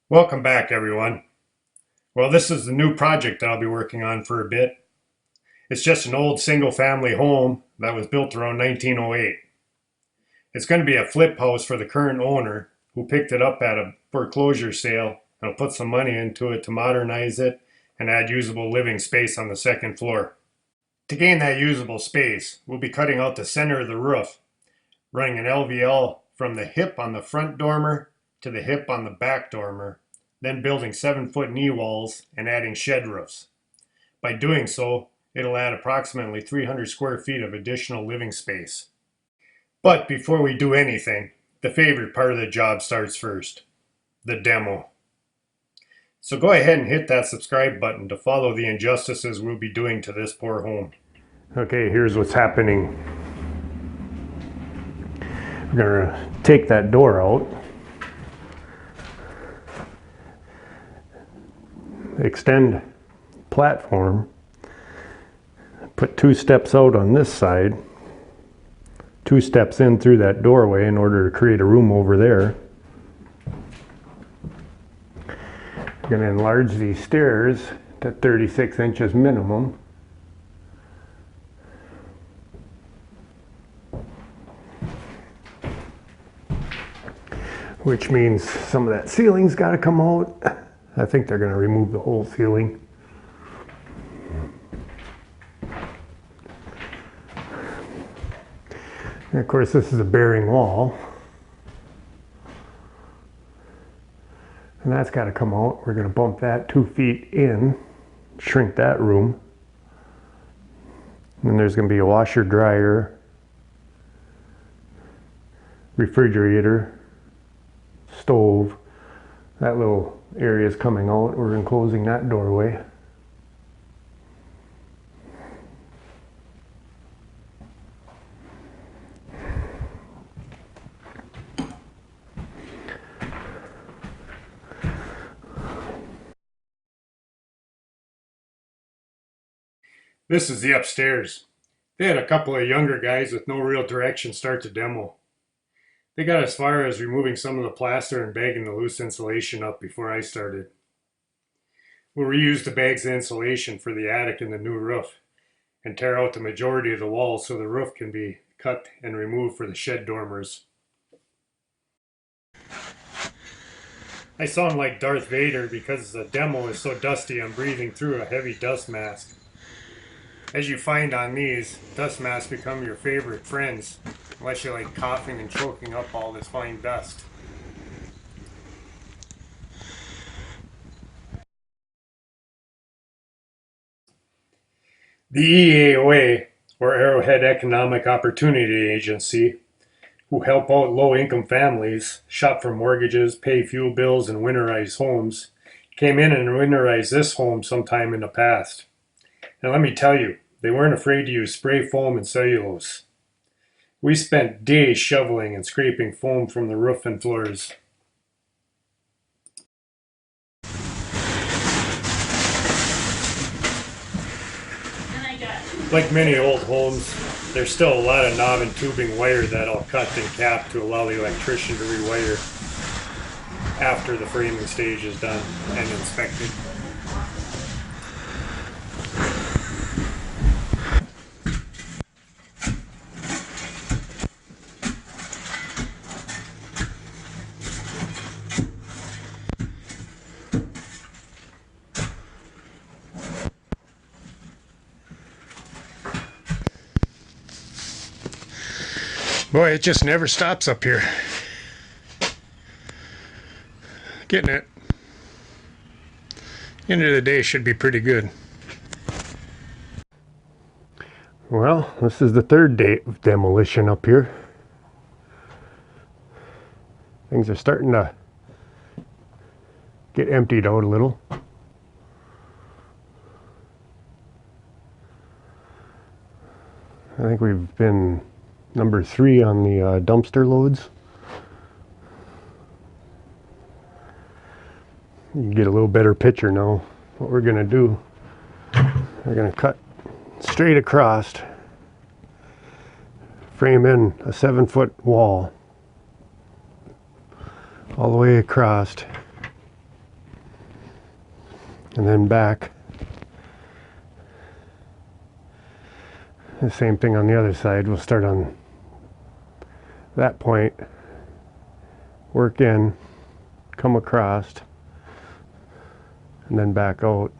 Welcome back, everyone. Well, this is the new project that I'll be working on for a bit. It's just an old single-family home that was built around 1908. It's going to be a flip house for the current owner who picked it up at a foreclosure sale and will put some money into it to modernize it and add usable living space on the second floor. To gain that usable space, we'll be cutting out the center of the roof, running an LVL from the hip on the front dormer to the hip on the back dormer, then building 7-foot knee walls and adding shed roofs. By doing so, it'll add approximately 300 square feet of additional living space. But before we do anything, the favorite part of the job starts first, the demo. So go ahead and hit that subscribe button to follow the injustices we'll be doing to this poor home. Okay, here's what's happening. We're going to take that door out, extend platform, put 2 steps out on this side, 2 steps in through that doorway in order to create a room over there. We're going to enlarge these stairs to 36 inches minimum. Which means some of that ceiling's got to come out. I think they're going to remove the whole ceiling. And of course, this is a bearing wall. And that's got to come out. We're going to bump that 2 feet in, shrink that room. And then there's going to be a washer, dryer, refrigerator, stove. That little area is coming out. We're enclosing that doorway. This is the upstairs. They had a couple of younger guys with no real direction start the demo. They got as far as removing some of the plaster and bagging the loose insulation up before I started. We'll reuse the bags of insulation for the attic and the new roof, and tear out the majority of the walls so the roof can be cut and removed for the shed dormers. I sound like Darth Vader because the demo is so dusty I'm breathing through a heavy dust mask. As you find on these, dust masks become your favorite friends, unless you like coughing and choking up all this fine dust. The EAOA, or Arrowhead Economic Opportunity Agency, who help out low-income families shop for mortgages, pay fuel bills, and winterize homes, came in and winterized this home sometime in the past. And let me tell you, they weren't afraid to use spray foam and cellulose. We spent days shoveling and scraping foam from the roof and floors. Like many old homes, there's still a lot of knob and tubing wire that I'll cut and cap to allow the electrician to rewire after the framing stage is done and inspected. Boy, it just never stops up here. Getting it. End of the day should be pretty good. Well, this is the third day of demolition up here. Things are starting to get emptied out a little. I think we've been number 3 on the dumpster loads. You can get a little better picture now. What we're going to do, we're going to cut straight across, frame in a 7-foot wall all the way across, and then back. The same thing on the other side. We'll start on that point, work in, come across, and then back out.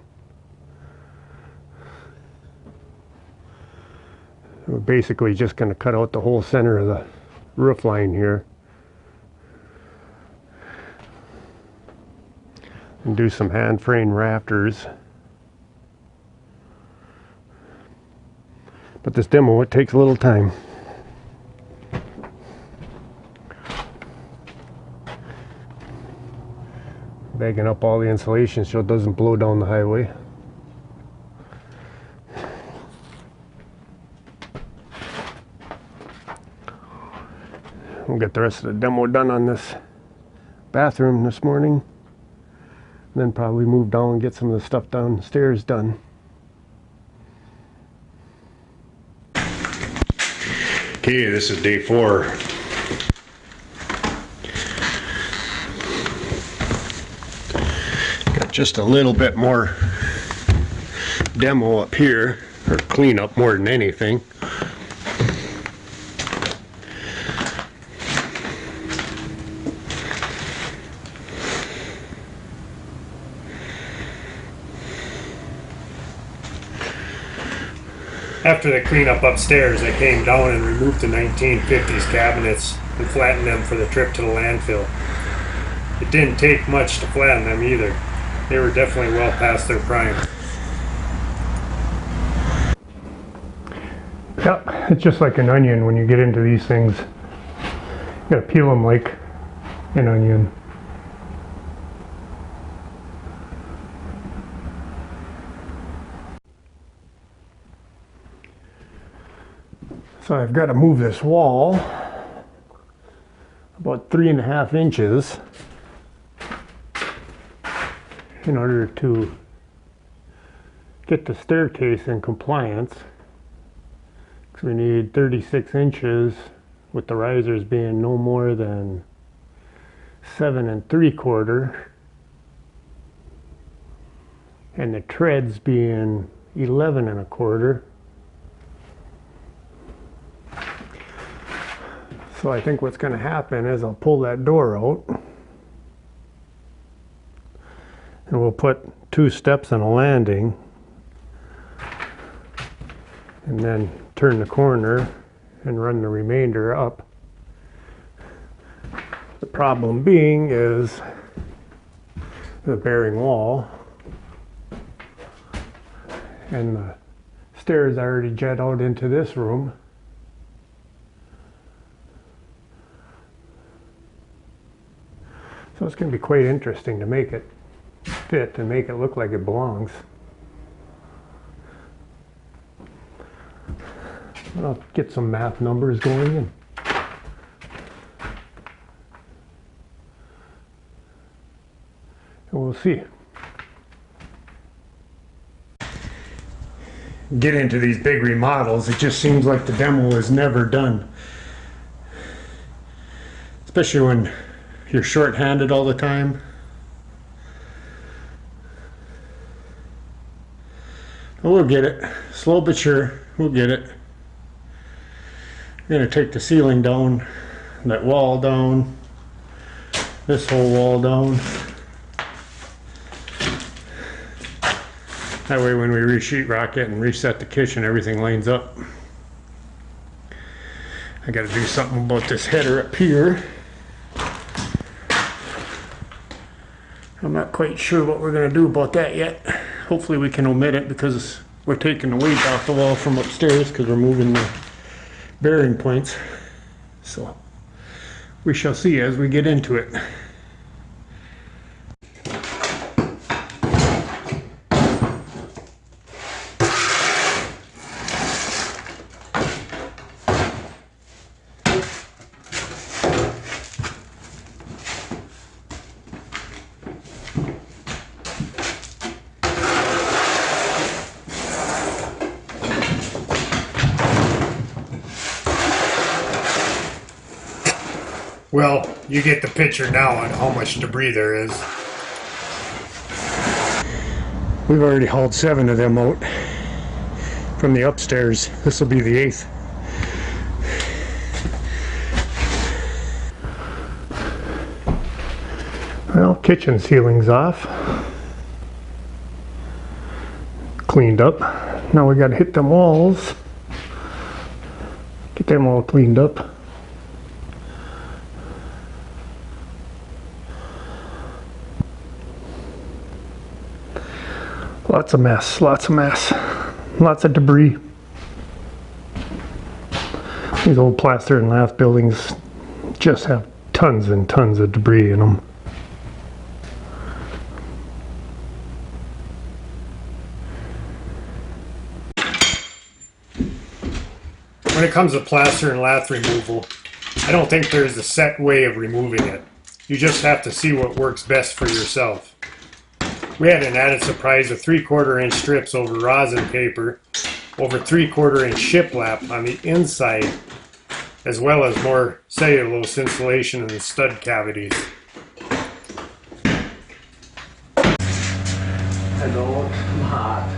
We're basically just going to cut out the whole center of the roof line here and do some hand frame rafters. But this demo, it takes a little time. Bagging up all the insulation so it doesn't blow down the highway. We'll get the rest of the demo done on this bathroom this morning. Then probably move down and get some of the stuff downstairs done. Okay, this is day 4. Got just a little bit more demo up here, or cleanup more than anything. After the cleanup upstairs, I came down and removed the 1950s cabinets and flattened them for the trip to the landfill. It didn't take much to flatten them either. They were definitely well past their prime. Yeah, it's just like an onion when you get into these things. You gotta peel them like an onion. So I've got to move this wall about 3.5 inches in order to get the staircase in compliance. So we need 36 inches with the risers being no more than 7 3/4 and the treads being 11 1/4. So I think what's going to happen is I'll pull that door out and we'll put 2 steps and a landing and then turn the corner and run the remainder up. The problem being is the bearing wall and the stairs already jet out into this room. So it's going to be quite interesting to make it fit and make it look like it belongs. I'll get some math numbers going in. And we'll see. Get into these big remodels, it just seems like the demo is never done. Especially when you're short-handed all the time. But we'll get it. Slow but sure, we'll get it. I'm going to take the ceiling down, that wall down, this whole wall down. That way when we re-sheetrock it and reset the kitchen, everything lines up. I got to do something about this header up here. I'm not quite sure what we're going to do about that yet. Hopefully we can omit it because we're taking the weight off the wall from upstairs because we're moving the bearing points. So we shall see as we get into it. Well, you get the picture now on how much debris there is. We've already hauled 7 of them out from the upstairs. This will be the 8th. Well, kitchen ceiling's off. Cleaned up. Now we gotta hit them walls. Get them all cleaned up. Lots of mess, lots of mess. Lots of debris. These old plaster and lath buildings just have tons and tons of debris in them. When it comes to plaster and lath removal, I don't think there's a set way of removing it. You just have to see what works best for yourself. We had an added surprise of 3/4 inch strips over rosin paper, over 3/4 inch shiplap on the inside, as well as more cellulose insulation in the stud cavities. Hello, I'm hot.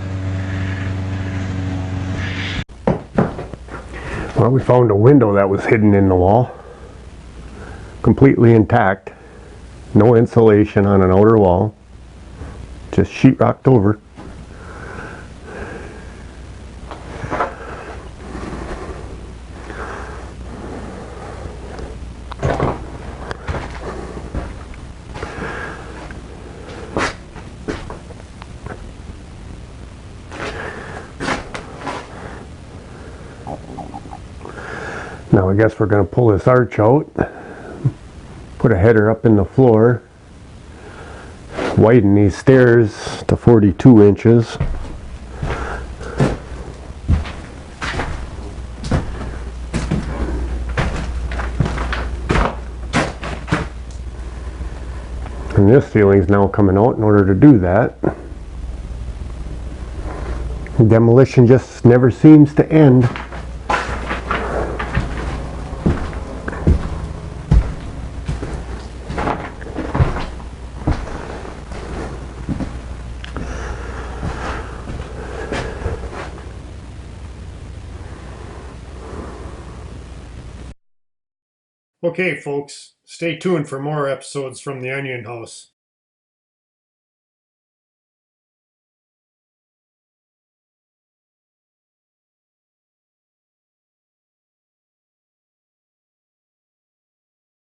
Well, we found a window that was hidden in the wall, completely intact, no insulation on an outer wall, just sheetrocked over. Now I guess we're going to pull this arch out, put a header up in the floor, widen these stairs to 42 inches. And this ceiling's now coming out in order to do that. Demolition just never seems to end. Okay, folks, stay tuned for more episodes from the Onion House.